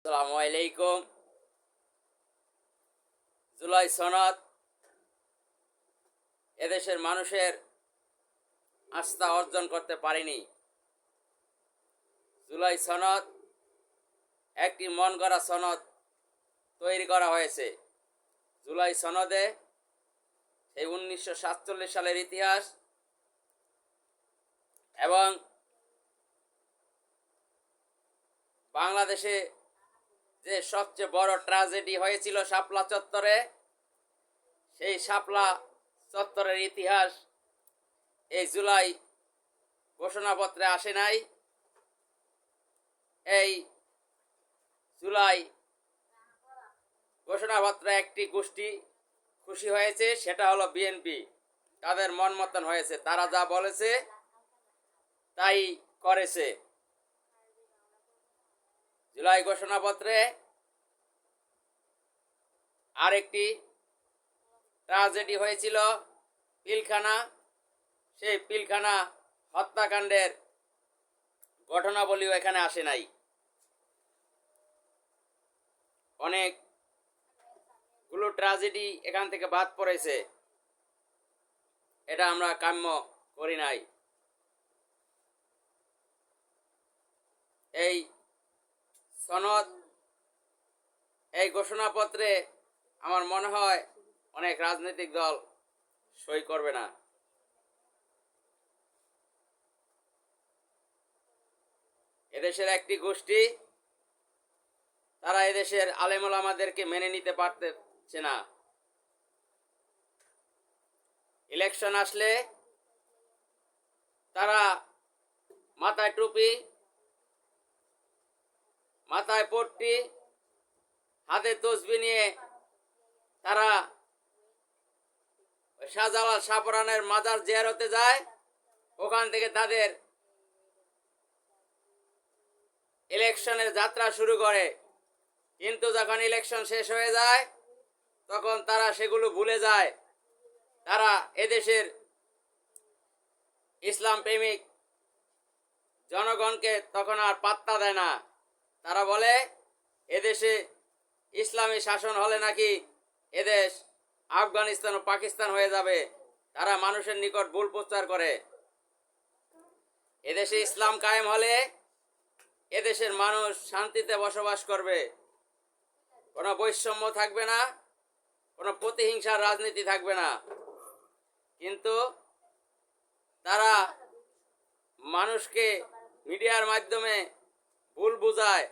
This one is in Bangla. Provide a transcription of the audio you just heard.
আসসালামু আলাইকুম। জুলাই সনদ এদেশের মানুষের আস্থা অর্জন করতে পারেনি। জুলাই সনদ একটি মন গড়া সনদ তৈরি করা হয়েছে। জুলাই সনদে সেই 1947 সালের ইতিহাস এবং বাংলাদেশে যে সবচেয়ে বড় ট্র্যাজেডি হয়েছিল শাপলা চত্বরে, সেই শাপলা চত্বরের ইতিহাস এই জুলাই ঘোষণাপত্রে আসে নাই। এই জুলাই ঘোষণাপত্রে একটি গোষ্ঠী খুশি হয়েছে, সেটা হলো বিএনপি। তাদের মন মতন হয়েছে, তারা যা বলেছে তাই করেছে। জুলাই ঘোষণাপত্রে আরেকটি ট্র্যাজেডি হয়েছিল পিলখানা। সেই পিলখানা হত্যাকাণ্ডের ঘটনাবলীও এখানে আসে নাই। অনেকগুলো ট্র্যাজেডি এখান থেকে বাদ পড়েছে, এটা আমরা কাম্য করি নাই। এই সনদ, এই ঘোষণাপত্রে আমার মনে হয় অনেক রাজনৈতিক দল সই করবে না। এদেশের একটি গোষ্ঠী, তারা এদেশের আলেম ওলামাদেরকে মেনে নিতে পারতেছে না। ইলেকশন আসলে তারা মাথায় টুপি, মাথায় পট্টি, হাতে তসবি নিয়ে তারা শাহজালাল শাহপরানের মাজার জিয়ারতে যায়। ওখান থেকে তাদের ইলেকশনের যাত্রা শুরু করে। কিন্তু যখন ইলেকশন শেষ হয়ে যায় তখন তারা সেগুলো ভুলে যায়। তারা এদেশের ইসলাম প্রেমিক জনগণকে তখন আর পাত্তা দেয় না। তারা বলে এদেশে ইসলামী শাসন হলে নাকি এদেশ আফগানিস্তান ও পাকিস্তান হয়ে যাবে। তারা মানুষের নিকট ভুল প্রচার করে। এদেশে ইসলাম কায়েম হলে এদেশের মানুষ শান্তিতে বসবাস করবে, কোনো বৈষম্য থাকবে না, কোনো প্রতিহিংসার রাজনীতি থাকবে না। কিন্তু তারা মানুষকে মিডিয়ার মাধ্যমে ভুল বুঝায়,